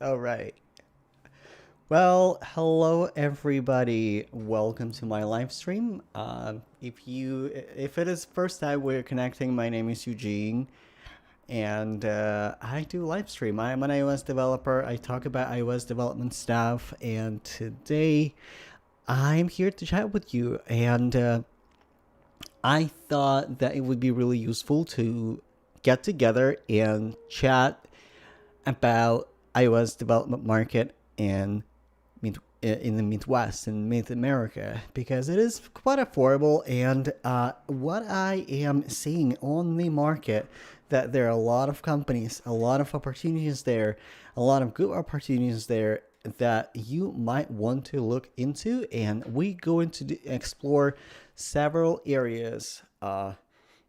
All right. Well, hello everybody. Welcome to my live stream. If it is first time we're connecting, my name is Eugene, and I do live stream. I am an iOS developer. I talk about iOS development stuff, and today I'm here to chat with you. And I thought that it would be really useful to get together and chat about iOS development market in the Midwest and Mid America because it is quite affordable. And what I am seeing on the market, that there are a lot of companies, a lot of opportunities there, a lot of good opportunities there that you might want to look into, and we going to explore several areas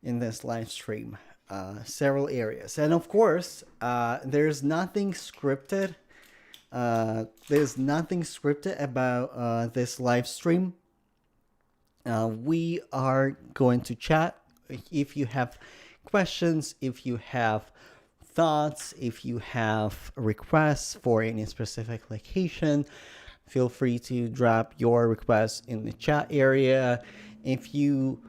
in this live stream. Several areas, and of course, there's nothing scripted about this live stream. We are going to chat. If you have questions, if you have thoughts, if you have requests for any specific location, feel free to drop your requests in the chat area. If you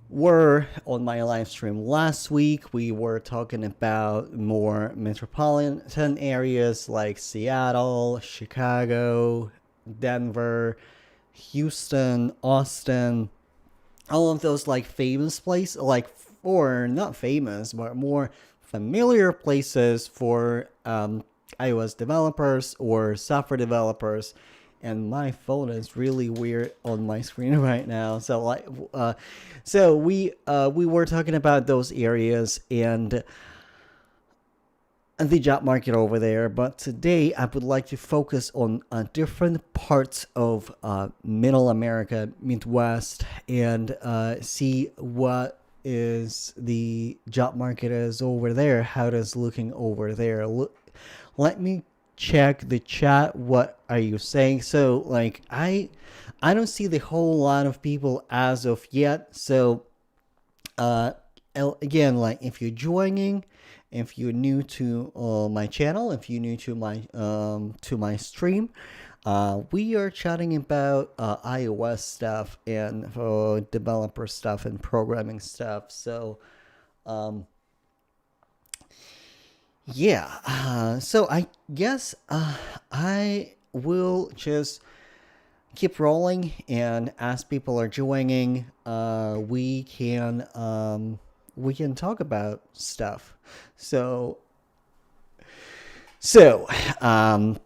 were on my live stream last week, we were talking about more metropolitan areas like Seattle, Chicago, Denver, Houston, Austin, all of those like famous places, like, or not famous, but more familiar places for iOS developers or software developers. And my phone is really weird on my screen right now. So we were talking about those areas and the job market over there. But today I would like to focus on different parts of Middle America, Midwest, and see what is the job market is over there. How it is looking over there. Let me check the chat. What are you saying? So like I don't see the whole lot of people as of yet. So uh again, like if you're joining, if you're new to my channel, if you're new to my stream, we are chatting about iOS stuff and developer stuff and programming stuff. So um yeah, so I guess I will just keep rolling, and as people are joining, we can talk about stuff. So so um,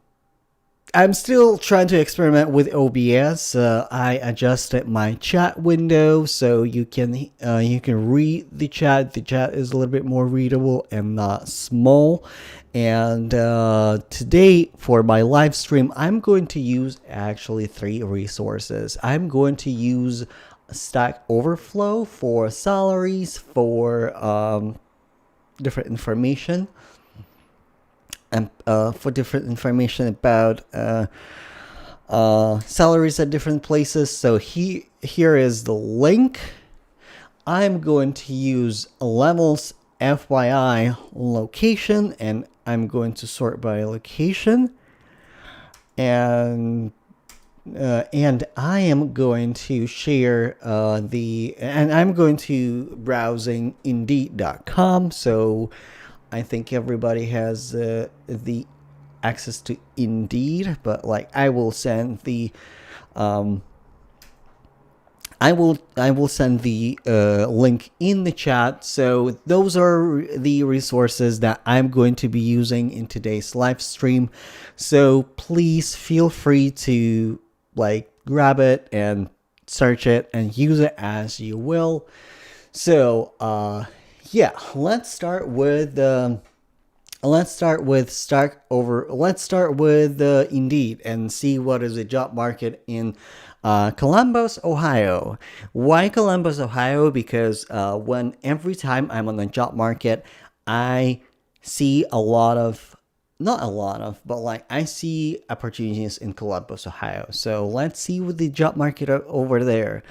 I'm still trying to experiment with OBS. I adjusted my chat window so you can read the chat. The chat is a little bit more readable and not small. And today for my live stream, I'm going to use actually three resources. I'm going to use Stack Overflow for salaries, for different information, and for different information about salaries at different places. So here is the link. I'm going to use levels FYI location, and I'm going to sort by location, and I am going to share and I'm going to browsing Indeed.com. So I think everybody has the access to Indeed, but like I will send the link in the chat. So those are the resources that I'm going to be using in today's live stream. So please feel free to like grab it and search it and use it as you will. So yeah, let's start with Indeed and see what is the job market in Columbus, Ohio. Why Columbus, Ohio? Because every time I'm on the job market, I see not a lot of, but like I see opportunities in Columbus, Ohio. So let's see what the job market over there.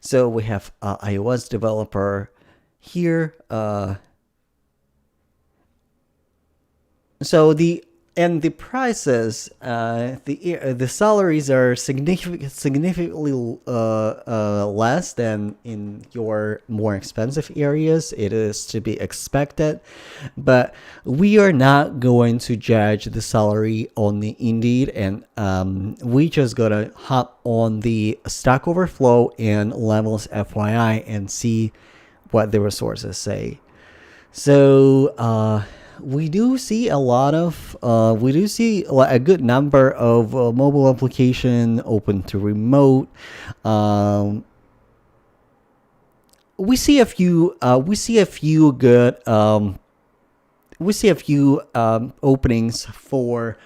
So we have iOS developer here. So and the prices, the salaries are significantly less than in your more expensive areas. It is to be expected, but we are not going to judge the salary on the Indeed, and we just gonna hop on the Stack Overflow and Levels FYI and see what the resources say. So we do see a good number of mobile application open to remote. Um, we see a few. We see a few openings for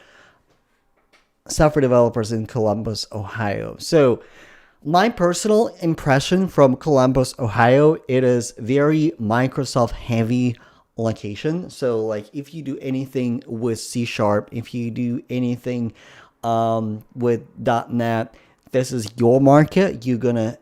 software developers in Columbus, Ohio. So my personal impression from Columbus, Ohio, it is very Microsoft heavy location. So like if you do anything with C Sharp, if you do anything with .NET, this is your market. You're gonna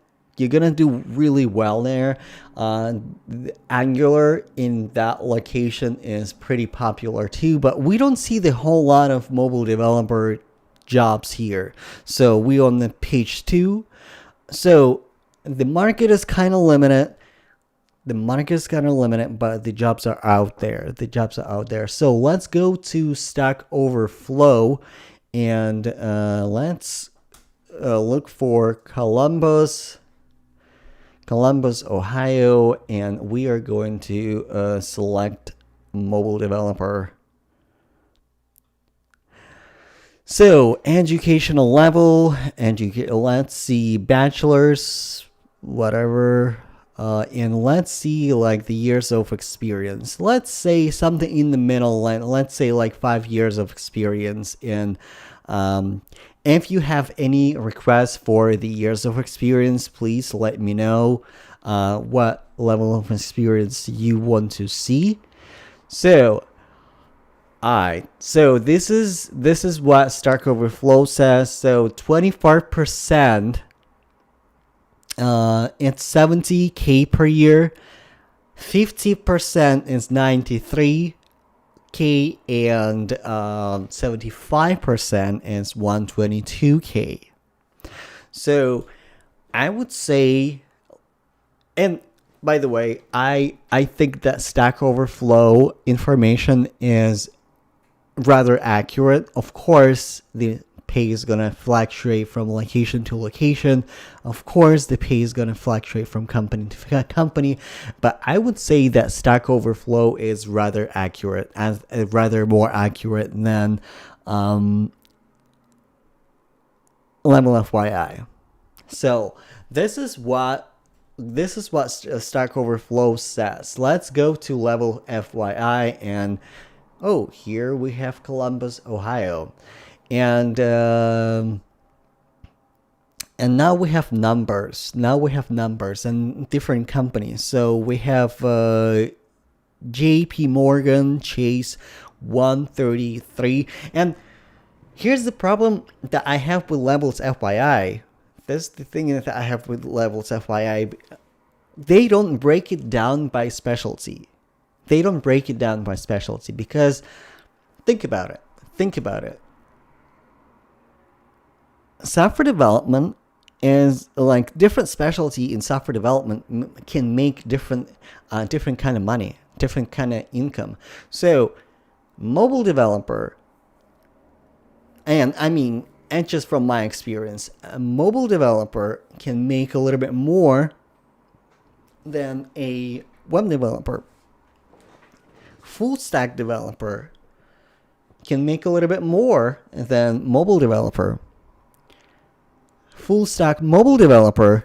do really well there. The Angular in that location is pretty popular too, but we don't see the whole lot of mobile developer jobs here. So we on the page 2. So the market is kind of limited. But the jobs are out there. So let's go to Stack Overflow and let's look for Columbus, Ohio, and we are going to select mobile developer. So educational level, let's see, bachelor's, whatever, and let's see like the years of experience. Let's say something in the middle, let's say like 5 years of experience. And if you have any requests for the years of experience, please let me know what level of experience you want to see. So alright, so this is what Stack Overflow says. So 25%, it's 70K per year. 50% is 93K, and 75% is 122K. So I would say, and by the way, I think that Stack Overflow information is rather accurate. Of course, the pay is gonna fluctuate from location to location. Of course, the pay is gonna fluctuate from company to company. But I would say that Stack Overflow is rather accurate, as rather more accurate than Level FYI. So this is what Stack Overflow says. Let's go to Level FYI, and oh, here we have Columbus, Ohio, and now we have numbers. And different companies. So we have J.P. Morgan Chase 133, and here's the problem that I have with Levels FYI. That's the thing that I have with Levels FYI. They don't break it down by specialty. Because think about it. Software development is like different specialty in software development can make different kind of money, different kind of income. So mobile developer, and just from my experience, a mobile developer can make a little bit more than a web developer. Full stack developer can make a little bit more than mobile developer. Full stack mobile developer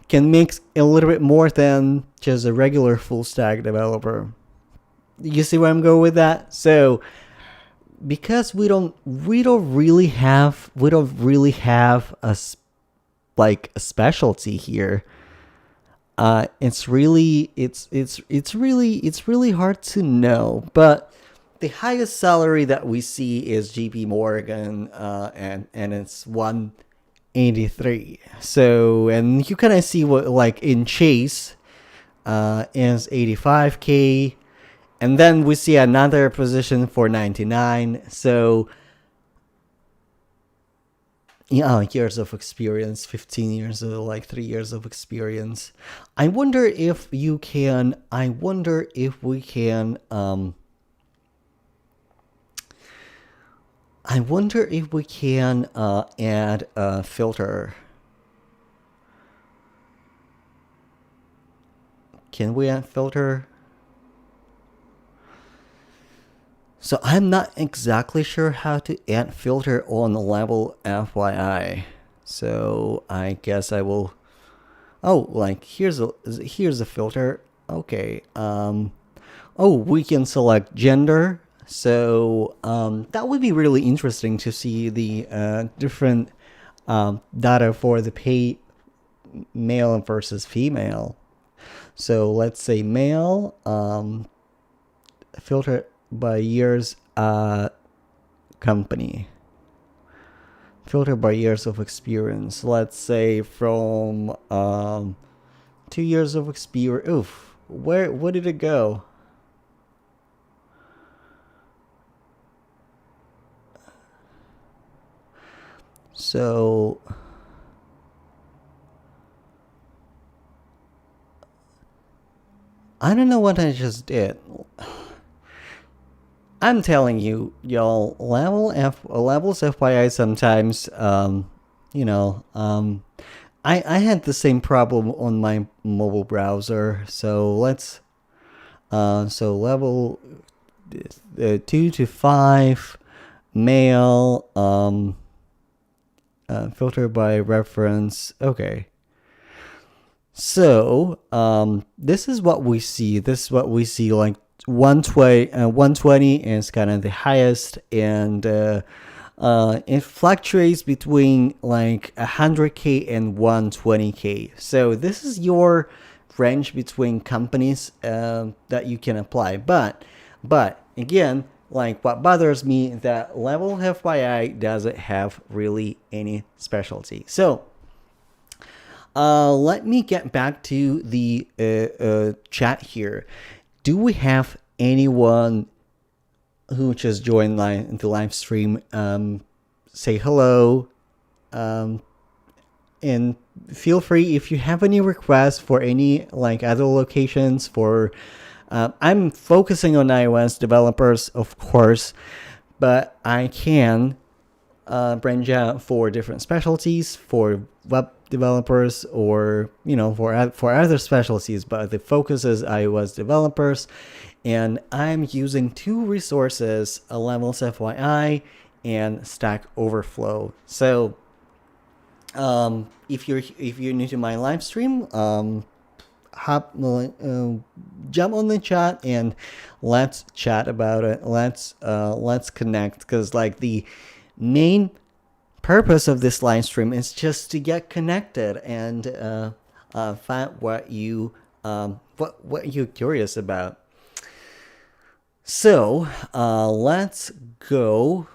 can make a little bit more than just a regular full stack developer. You see where I'm going with that? So because we don't really have a specialty here, it's really hard to know. But the highest salary that we see is JP Morgan, and it's 183. So, and you kind of see what like in Chase is 85K, And then we see another position for 99. So yeah, years of experience, 15 years, like 3 years of experience. I wonder if you can, I wonder if we can, I wonder if we can add a filter. Can we add filter? So I'm not exactly sure how to add filter on level FYI. So I guess I will. Oh, like here's a filter. Okay. Oh, we can select gender. So that would be really interesting to see the different data for the pay male versus female. So let's say male, filter by years company. Filter by years of experience. Let's say from 2 years of experience. Oof, where did it go? So I don't know what I just did. I'm telling you, y'all, levels FYI sometimes, I had the same problem on my mobile browser. So let's, so level 2 to 5, male, filter by reference. Okay. So this is what we see. This is what we see. Like 120 is kind of the highest, and it fluctuates between like 100K and 120K. So this is your range between companies that you can apply. But again, like what bothers me, that level FYI doesn't have really any specialty. So let me get back to the chat here. Do we have anyone who just joined the live stream? Say hello, and feel free if you have any requests for any like other locations. For I'm focusing on iOS developers, of course, but I can branch out for different specialties for web developers, or for other specialties, but the focus is iOS developers. And I'm using two resources, Levels FYI and Stack Overflow. So if you're new to my live stream, jump on the chat and let's chat about it. Let's connect, because like the main purpose of this live stream is just to get connected and find what you're curious about. So let's go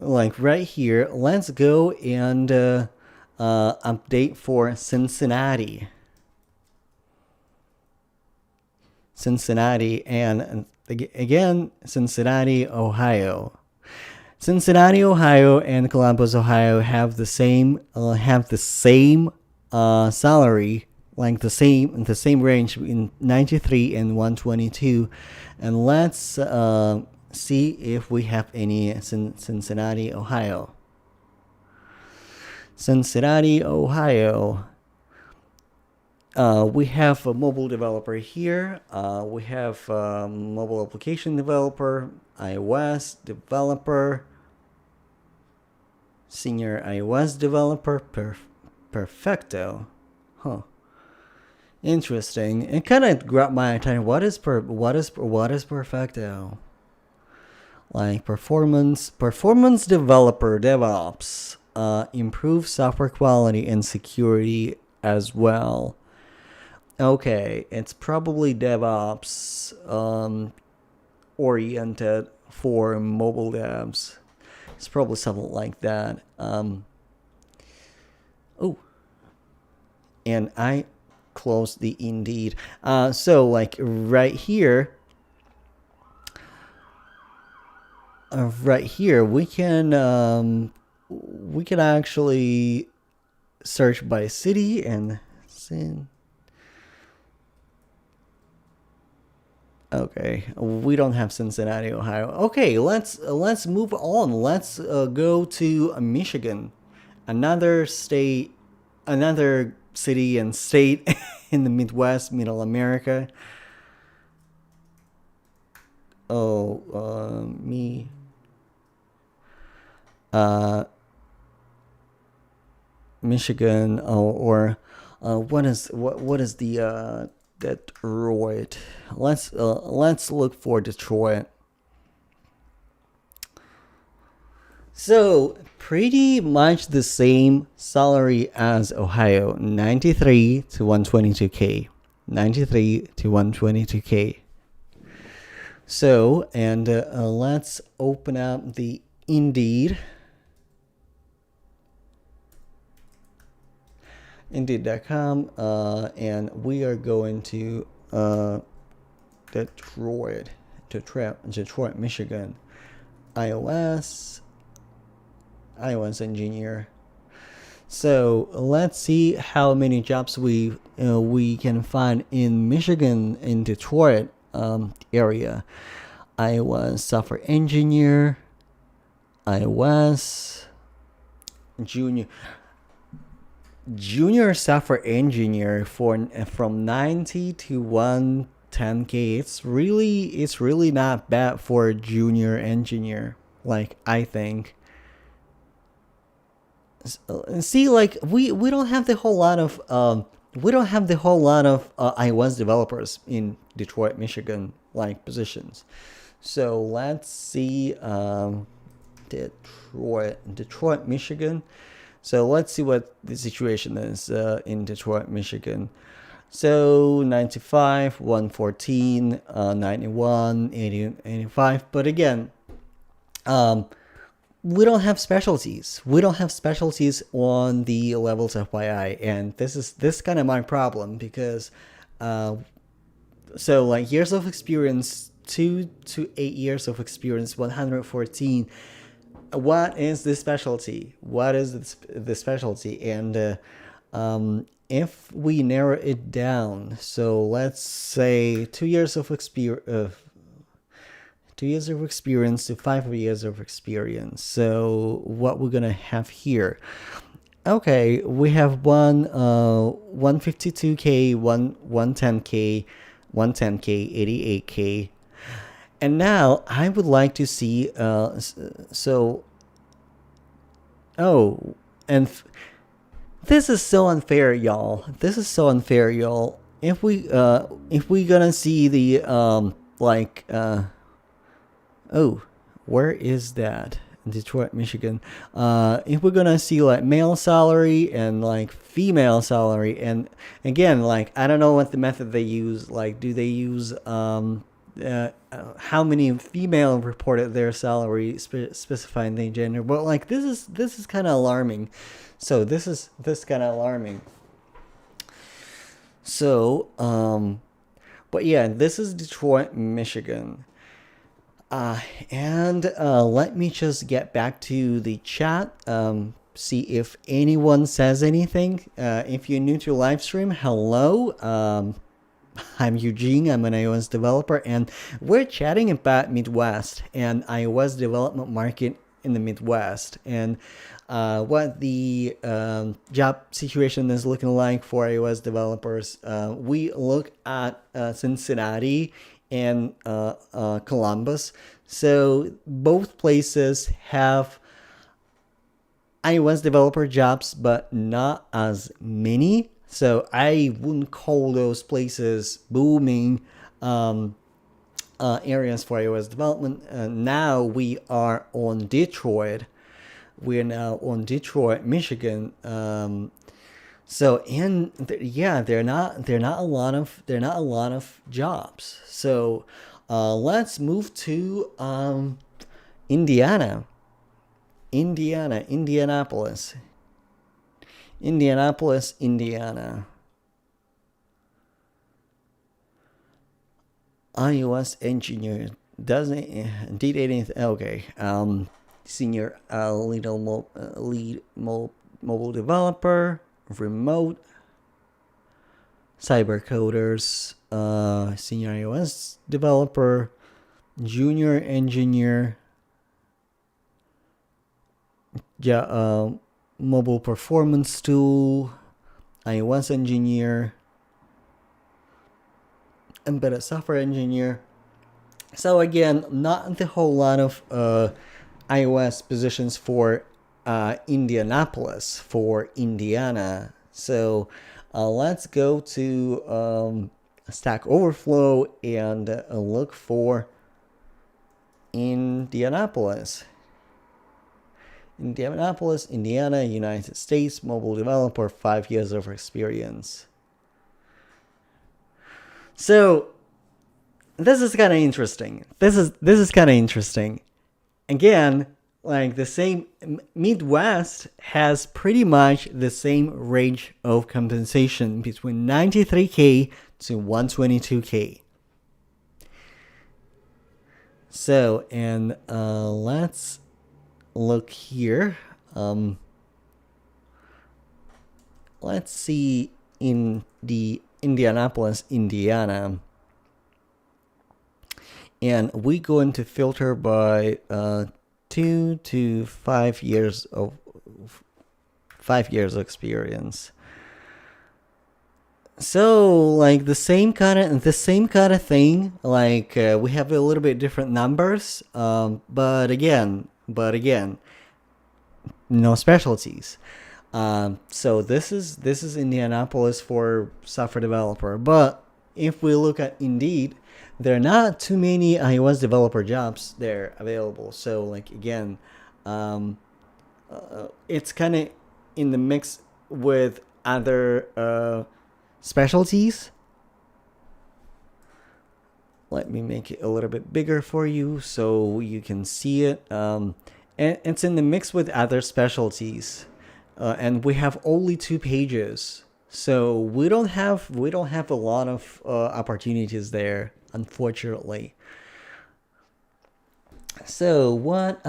like right here. Let's go and update for Cincinnati. And again, Cincinnati, Ohio. Cincinnati, Ohio, and Columbus, Ohio have the same salary, like the same range in 93 and 122. And let's see if we have any Cincinnati, Ohio. Cincinnati, Ohio. We have a mobile developer here. We have a mobile application developer, iOS developer, senior iOS developer, perfecto. Huh. Interesting. It kind of grabbed my attention. What is perfecto? Like performance developer, DevOps, improve software quality and security as well. Okay, it's probably DevOps oriented for mobile devs. It's probably something like that. And I closed the Indeed. So like right here, right here we can actually search by city and sin. Okay, we don't have Cincinnati, Ohio. Okay, let's move on. Let's go to Michigan, another state, another city and state in the Midwest, Middle America. Oh, me. Uh, Michigan, or what is the Detroit? Let's look for Detroit. So pretty much the same salary as Ohio, 93 to 122k, 93 to 122k. So and let's open up the Indeed. Indeed.com, and we are going to Detroit, Michigan, iOS engineer. So let's see how many jobs we can find in Michigan, in Detroit area. iOS software engineer, iOS junior software engineer for from 90 to 110k. It's really not bad for a junior engineer, like I think. See, like we don't have the whole lot of iOS developers in Detroit, Michigan, like positions. So let's see, Detroit, Michigan. So let's see what the situation is in Detroit, Michigan. So 95, 114, 91, 80, 85. But again, we don't have specialties. We don't have specialties on the levels of YI, and this is kind of my problem because, so like years of experience, 2 to 8 years of experience, 114. What is the specialty? What is the specialty? And if we narrow it down, so let's say 2 years of experience. 2 years of experience to 5 years of experience. So what we're gonna have here? Okay, we have 152k, 110k, 88k. And now I would like to see so oh and this is so unfair, y'all. This is so unfair, y'all. If we gonna see the oh, where is that? Detroit, Michigan. If we're gonna see like male salary and like female salary, and again, like I don't know what the method they use. Like, do they use how many female reported their salary specifying their gender? But like this is kind of alarming. So this kind of alarming. So but yeah, this is Detroit, Michigan. And let me just get back to the chat. See if anyone says anything. If you're new to Livestream, hello. I'm Eugene. I'm an iOS developer, and we're chatting about Midwest and iOS development market in the Midwest, and what the job situation is looking like for iOS developers. We look at Cincinnati and Columbus. So both places have iOS developer jobs, but not as many. So I wouldn't call those places booming areas for iOS development. Now we are on Detroit. We're now on Detroit, Michigan. So and yeah, they're not a lot of jobs. So let's move to Indianapolis, Indiana. iOS engineer. doesn't did anything. Okay. Senior lead mobile developer, remote, cyber coders, senior iOS developer, junior engineer, mobile performance tool, iOS engineer, embedded software engineer. So again, not a whole lot of iOS positions for Indianapolis, for Indiana. So let's go to Stack Overflow and look for Indianapolis. Indianapolis, Indiana, United States, mobile developer, 5 years of experience. So this is kind of interesting. This is kind of interesting. Again, like the same Midwest has pretty much the same range of compensation between 93K to 122K. So, and let's look here. Let's see in the Indianapolis, Indiana. And we're going to filter by 2 to 5 years of 5 years of experience. So like the same kind of thing. Like we have a little bit different numbers, but again, no specialties. So this is Indianapolis for software developer. But if we look at Indeed, there are not too many iOS developer jobs there available. So like again, it's kind of in the mix with other specialties. Let me make it a little bit bigger for you so you can see it. And it's in the mix with other specialties, and we have only 2 pages, so we don't have a lot of opportunities there, unfortunately. So what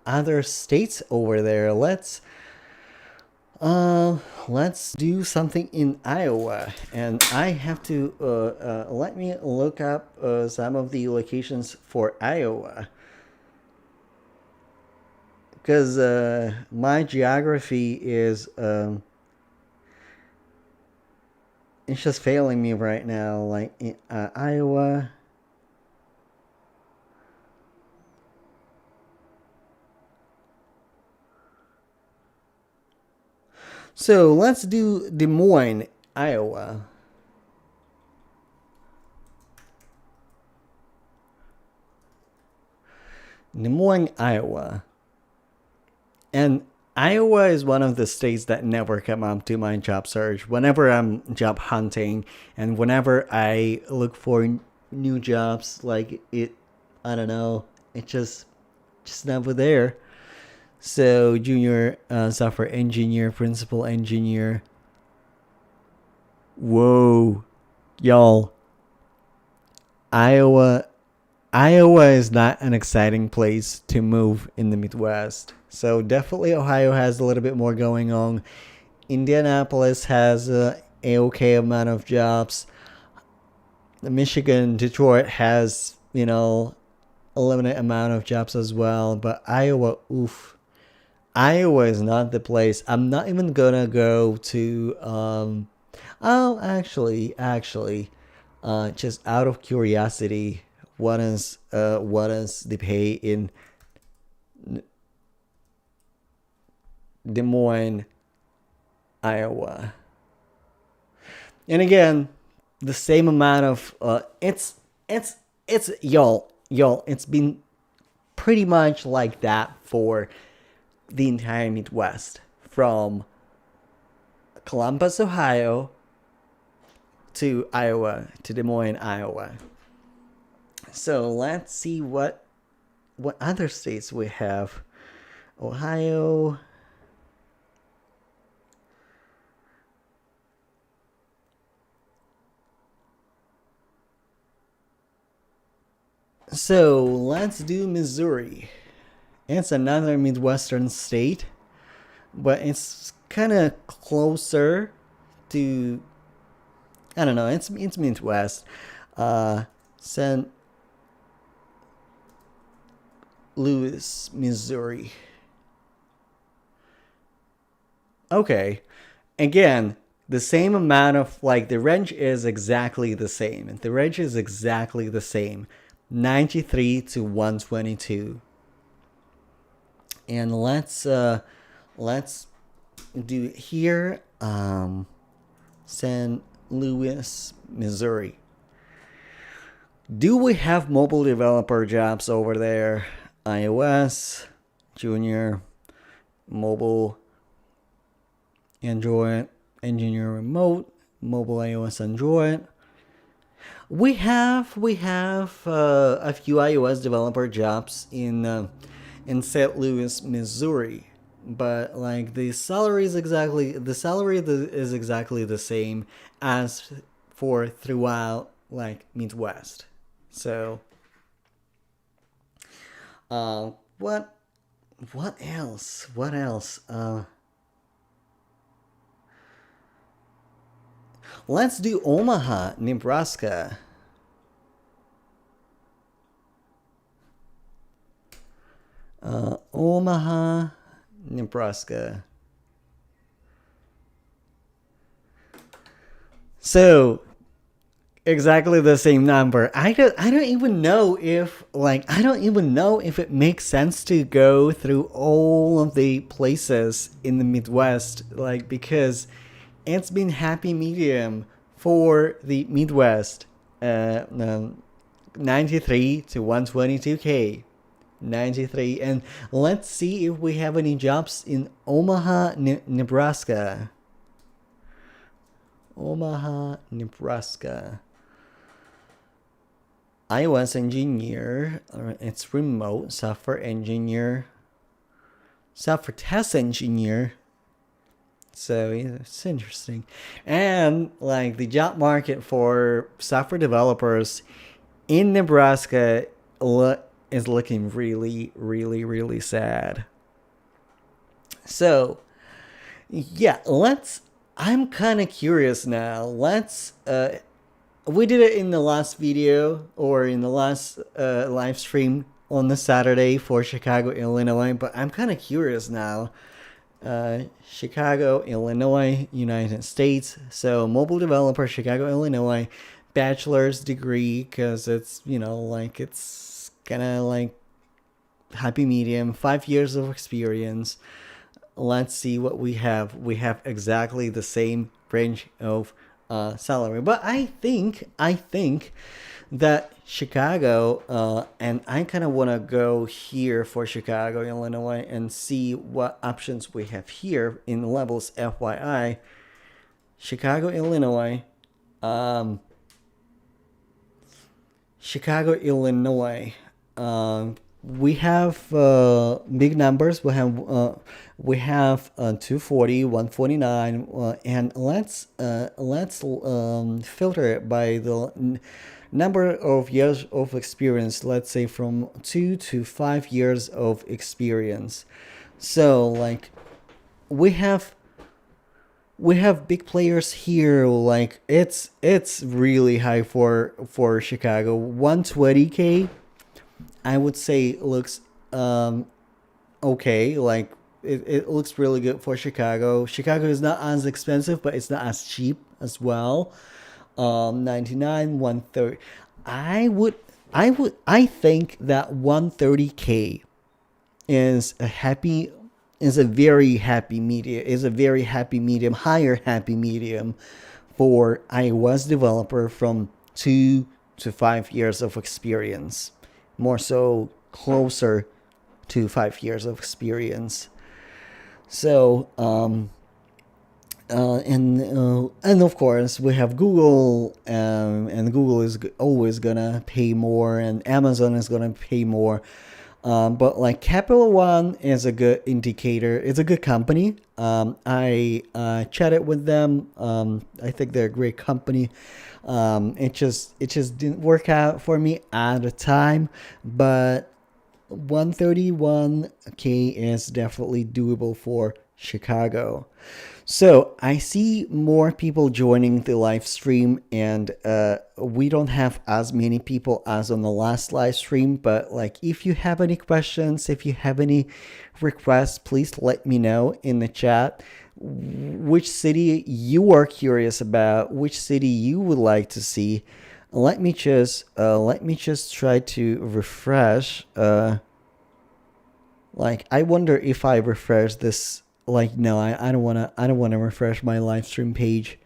other states over there? Let's do something in Iowa, and I have to let me look up some of the locations for Iowa, because my geography is it's just failing me right now. Like in, Iowa. So let's do Des Moines, Iowa. Des Moines, Iowa. And Iowa is one of the states that never come up to my job search. Whenever I'm job hunting and whenever I look for new jobs, like I don't know, it just never there. So junior software engineer, principal engineer. Whoa, y'all. Iowa is not an exciting place to move in the Midwest. So definitely Ohio has a little bit more going on. Indianapolis has a okay amount of jobs. Michigan, Detroit has, a limited amount of jobs as well. But Iowa, oof. Iowa is not the place. I'm not even gonna go to actually, just out of curiosity, what is the pay in Des Moines, Iowa? And again, the same amount of it's y'all, it's been pretty much like that for the entire Midwest, from Columbus, Ohio to Iowa, to Des Moines, Iowa. So let's see what other states we have. Ohio. So let's do Missouri. It's another Midwestern state, but it's kind of closer to, I don't know, it's Midwest. St. Louis, Missouri. Okay, again, the same amount of, like, the range is exactly the same. The range is exactly the same, 93 to 122. And let's do here, St. Louis, Missouri. Do we have mobile developer jobs over there? iOS, Junior, mobile, Android, engineer remote, mobile iOS, Android. We have a few iOS developer jobs in St. Louis, Missouri, but like the salary is exactly the same as for throughout like Midwest. So, what else? What else? Let's do Omaha, Nebraska. Omaha, Nebraska. So exactly the same number. I don't even know if it makes sense to go through all of the places in the Midwest, like, because it's been happy medium for the Midwest. 93 to 122K. 93. And let's see if we have any jobs in Omaha, Nebraska. Omaha, Nebraska. iOS engineer. It's remote. Software engineer. Software test engineer. So it's interesting. And like the job market for software developers in Nebraska is looking really, really, really sad. So yeah, I'm kind of curious now. We did it in the last video or in the last live stream on the Saturday for Chicago, Illinois, but I'm kind of curious now. Chicago, Illinois, United States. So mobile developer, Chicago, Illinois, bachelor's degree, because it's, it's kind of like happy medium, 5 years of experience. Let's see what we have. We have exactly the same range of salary, but I think that Chicago, and I kind of want to go here for Chicago, Illinois, and see what options we have here in levels. FYI, Chicago, Illinois, Chicago, Illinois. We have big numbers. We have 240, 149, and let's filter it by the number of years of experience. Let's say from 2 to 5 years of experience. So like we have big players here. Like it's really high for Chicago. 120K, I would say looks okay. Like it looks really good for Chicago. Chicago is not as expensive, but it's not as cheap as well. 99, 130. I think that 130K is a very happy medium, higher happy medium for iOS developer from 2 to 5 years of experience. More so closer to 5 years of experience. So, and of course we have Google, and Google is always gonna pay more, and Amazon is gonna pay more. But like Capital One is a good indicator. It's a good company. I chatted with them. I think they're a great company. It just didn't work out for me at the time, but 131K is definitely doable for Chicago. So I see more people joining the live stream, and we don't have as many people as on the last live stream. But like, if you have any questions, if you have any requests, please let me know in the chat. Which city you are curious about, which city you would like to see. Let me just try to refresh. Like, I wonder if I refresh this. Like, no, I don't wanna refresh my live stream page.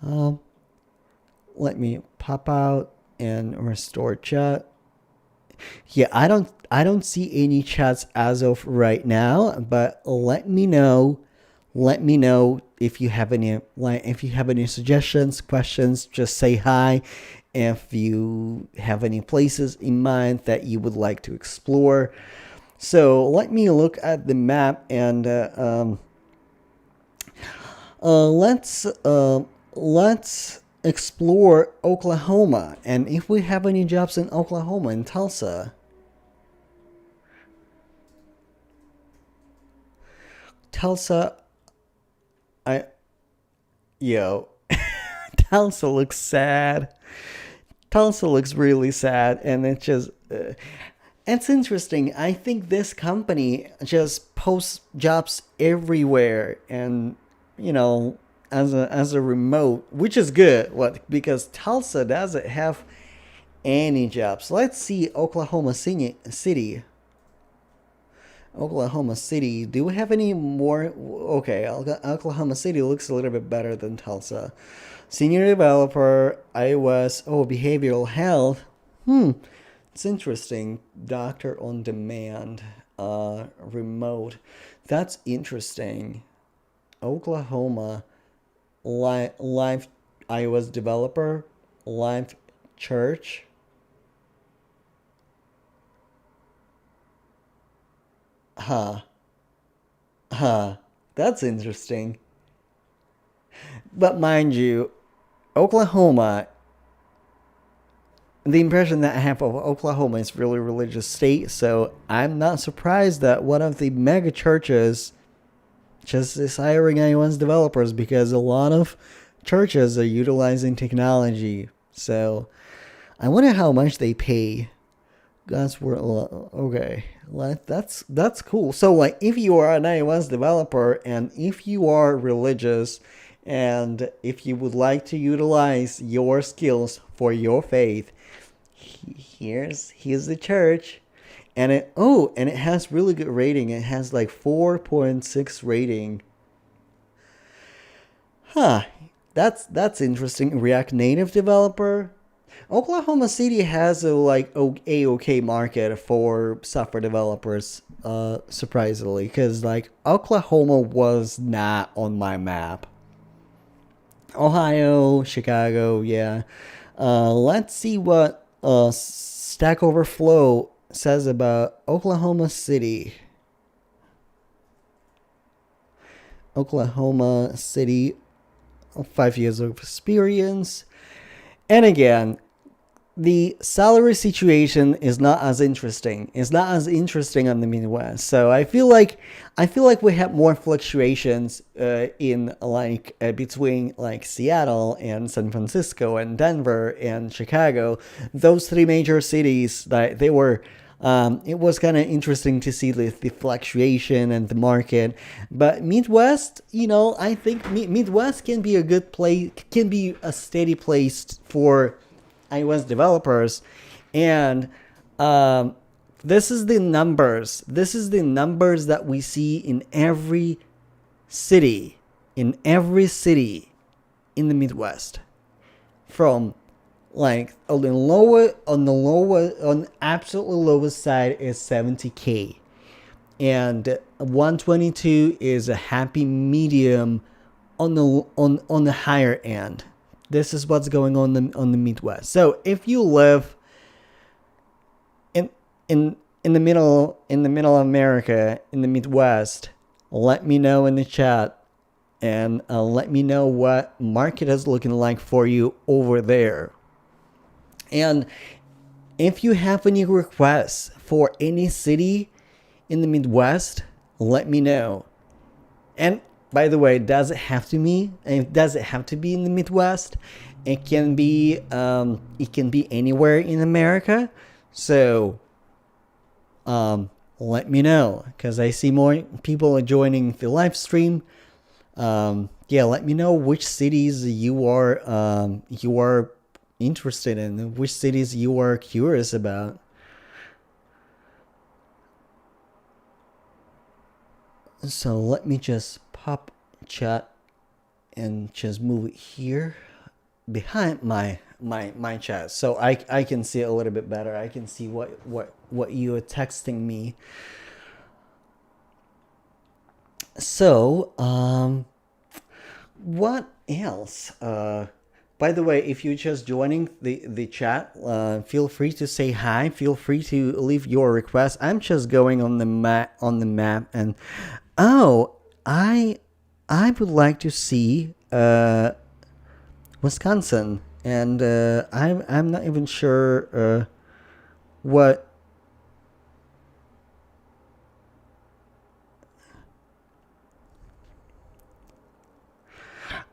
Um, Let me pop out and restore chat. Yeah, I don't see any chats as of right now, but let me know. Let me know if you have any suggestions, questions, just say hi. If you have any places in mind that you would like to explore. So let me look at the map, and let's explore Oklahoma, and if we have any jobs in Oklahoma, in Tulsa. Tulsa, I yo, Tulsa looks sad. Tulsa looks really sad, and it's interesting. I think this company just posts jobs everywhere, and as a remote, which is good. What Because Tulsa doesn't have any jobs. Let's see Oklahoma City. Oklahoma City. Do we have any more? Okay, Oklahoma City looks a little bit better than Tulsa. Senior developer, iOS. Oh, behavioral health. It's interesting. Doctor on demand. Remote. That's interesting. Oklahoma. Live iOS developer. Live church. Huh. Huh. That's interesting. But mind you, Oklahoma, the impression that I have of Oklahoma is really religious state, so I'm not surprised that one of the mega churches just is hiring iOS developers, because a lot of churches are utilizing technology. So I wonder how much they pay. That's where okay. That's cool. So like, if you are an iOS developer and if you are religious and if you would like to utilize your skills for your faith, here's the church. And it has really good rating. It has like 4.6 rating. Huh. That's interesting. React Native developer. Oklahoma City has a like okay market for software developers, surprisingly, because like Oklahoma was not on my map. Ohio, Chicago, yeah. Let's see what Stack Overflow says about Oklahoma City. Oklahoma City, 5 years of experience. And again, the salary situation is not as interesting. It's not as interesting on the Midwest. So I feel like we have more fluctuations in like between like Seattle and San Francisco and Denver and Chicago. Those three major cities, that they were. It was kind of interesting to see the fluctuation and the market. But Midwest, I think Midwest can be a good place, can be a steady place for iOS developers. And this is the numbers. This is the numbers that we see in every city, in the Midwest, from like on the absolutely lowest side is 70K, and 122 is a happy medium on the higher end. This is what's going on the Midwest. So if you live in the middle of America, in the Midwest, let me know in the chat, and let me know what market is looking like for you over there. And if you have any requests for any city in the Midwest, let me know. And by the way, does it have to be? Does it have to be in the Midwest? It can be. It can be anywhere in America. So, let me know, because I see more people are joining the live stream. Yeah, let me know which cities you are interested in, which cities you are curious about. So let me just pop chat and just move it here behind my chat, so I can see it a little bit better. I can see what you are texting me. So what else? By the way, if you're just joining the chat, feel free to say hi. Feel free to leave your request. I'm just going on the map, and oh, I would like to see Wisconsin, and I'm not even sure what.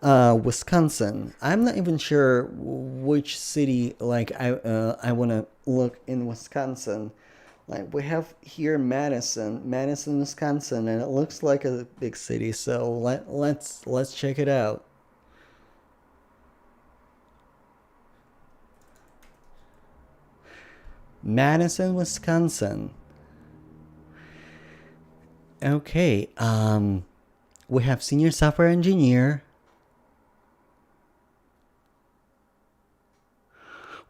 Wisconsin. I'm not even sure which city. Like I wanna look in Wisconsin. Like we have here Madison, Wisconsin, and it looks like a big city. So let's check it out. Madison, Wisconsin. Okay. We have senior software engineer.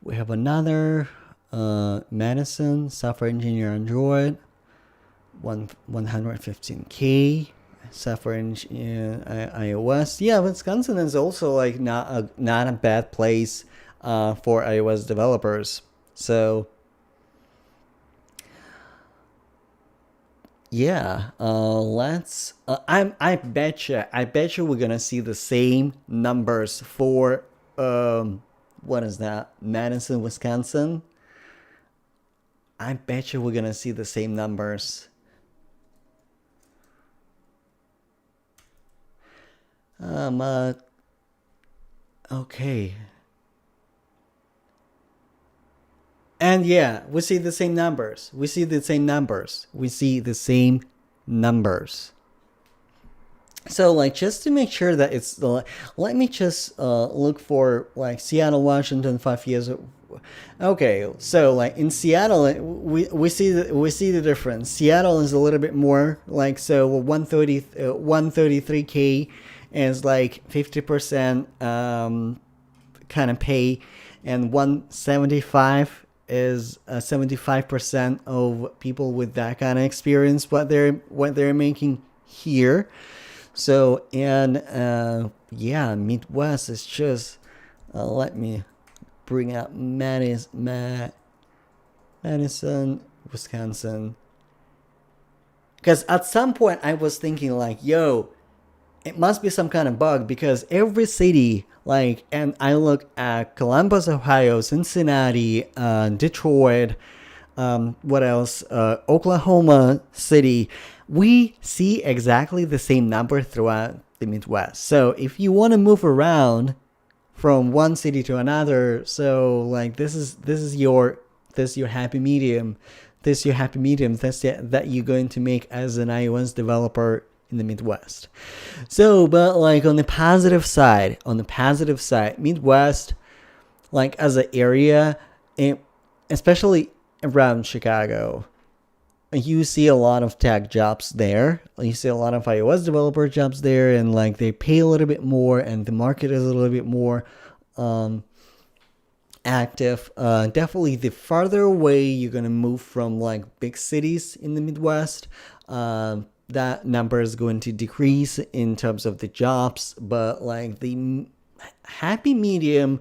We have another Madison software engineer Android, 115K software engineer iOS. Yeah, Wisconsin is also like not a bad place for iOS developers. So yeah, let's. I bet you we're gonna see the same numbers for what is that? Madison, Wisconsin. I bet you we're gonna see the same numbers. Okay. And yeah, we see the same numbers. We see the same numbers. We see the same numbers. So like just to make sure that it's the, let me just look for like Seattle, Washington 5 years. Okay, so like in Seattle, we see the difference. Seattle is a little bit more like, so 133K is like 50% kind of pay, and 175 is 75% of people with that kind of experience what they're making here. So and yeah, Midwest is just let me bring up Madison, Wisconsin, because at some point I was thinking like, yo, it must be some kind of bug, because every city, like, and I look at Columbus, Ohio, Cincinnati, Detroit, what else? Oklahoma City. We see exactly the same number throughout the Midwest. So if you want to move around from one city to another, so like this is your happy medium. This is your happy medium. That you're going to make as an iOS developer in the Midwest. So, but like on the positive side, Midwest, like as an area, especially around Chicago, you see a lot of tech jobs there. You see a lot of iOS developer jobs there, and like they pay a little bit more, and the market is a little bit more active. Definitely, the farther away you're gonna move from like big cities in the Midwest, that number is going to decrease in terms of the jobs. But like the happy medium,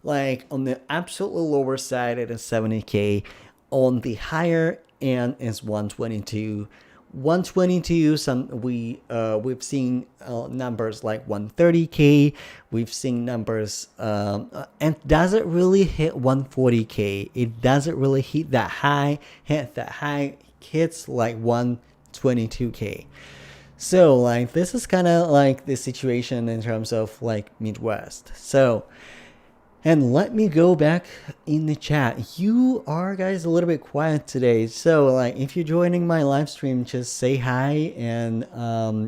like on the absolutely lower side, it is 70K. on the higher end is 122. 122, we've seen numbers like 130K. We've seen numbers and doesn't really hit 140K. It doesn't really hit that high. Hits like 122K. So like this is kind of like the situation in terms of like Midwest. So, and let me go back in the chat. You are guys a little bit quiet today. So like if you're joining my live stream, just say hi. And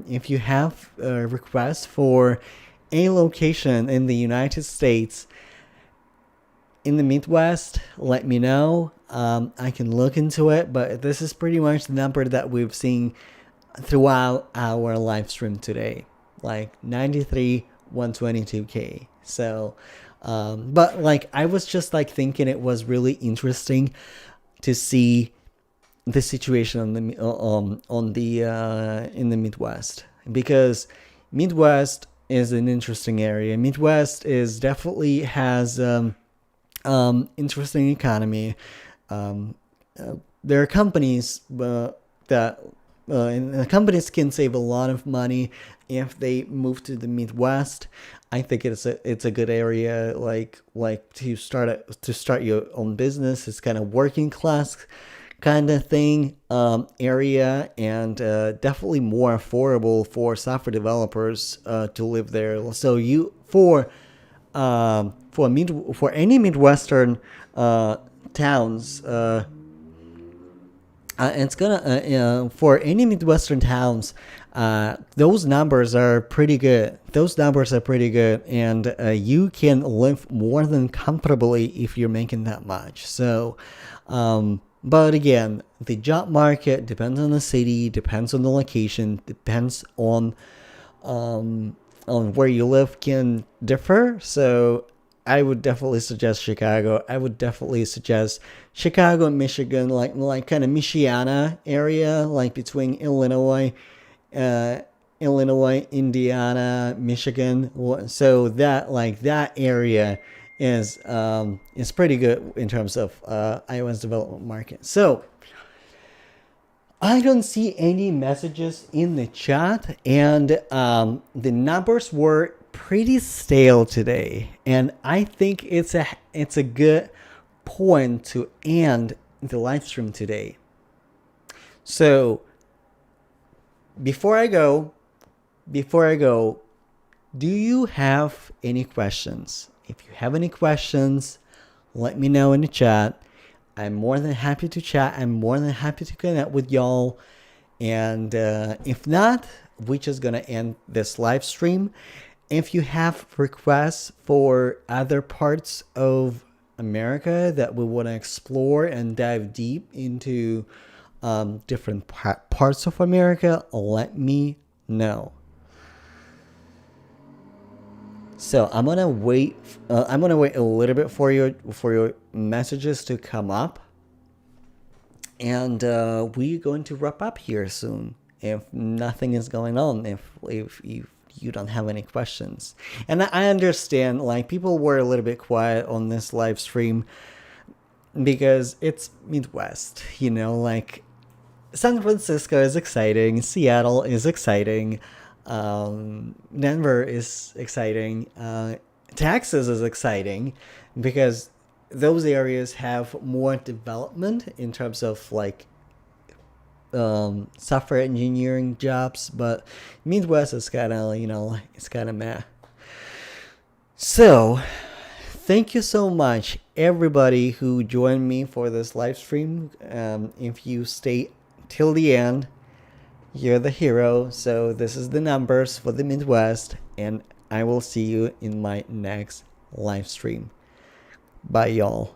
if you have a request for a location in the United States, in the Midwest, let me know. I can look into it, but this is pretty much the number that we've seen throughout our live stream today, like 93 122K. So but like I was just like thinking it was really interesting to see the situation on the in the Midwest, because Midwest is an interesting area. Midwest is definitely has interesting economy. There are companies that and companies can save a lot of money if they move to the Midwest. I think it's a good area like to start your own business. It's kind of working class kind of thing area, and definitely more affordable for software developers to live there. So for any Midwestern towns. It's gonna for any Midwestern towns, those numbers are pretty good. And you can live more than comfortably if you're making that much. So, but again, the job market depends on the city, depends on the location, depends on where you live can differ. So I would definitely suggest Chicago. I would definitely suggest Chicago and Michigan, like kind of Michiana area, like between Illinois, Indiana, Michigan. So that area is pretty good in terms of iOS development market. So I don't see any messages in the chat, and the numbers were pretty stale today, and I think it's a good point to end the live stream today. So before I go, do you have any questions? If you have any questions, let me know in the chat. I'm more than happy to chat. I'm more than happy to connect with y'all. And if not, we're just gonna end this live stream. If you have requests for other parts of America that we want to explore and dive deep into different parts of America, let me know. So I'm gonna wait. I'm gonna wait a little bit for your messages to come up, and we're going to wrap up here soon. If nothing is going on, if you don't have any questions. And I understand, like, people were a little bit quiet on this live stream because it's Midwest, like San Francisco is exciting, Seattle is exciting, Denver is exciting, Texas is exciting, because those areas have more development in terms of like software engineering jobs, but Midwest is kind of it's kind of meh. So thank you so much everybody who joined me for this live stream. If you stay till the end, you're the hero. So this is the numbers for the Midwest, and I will see you in my next live stream. Bye y'all.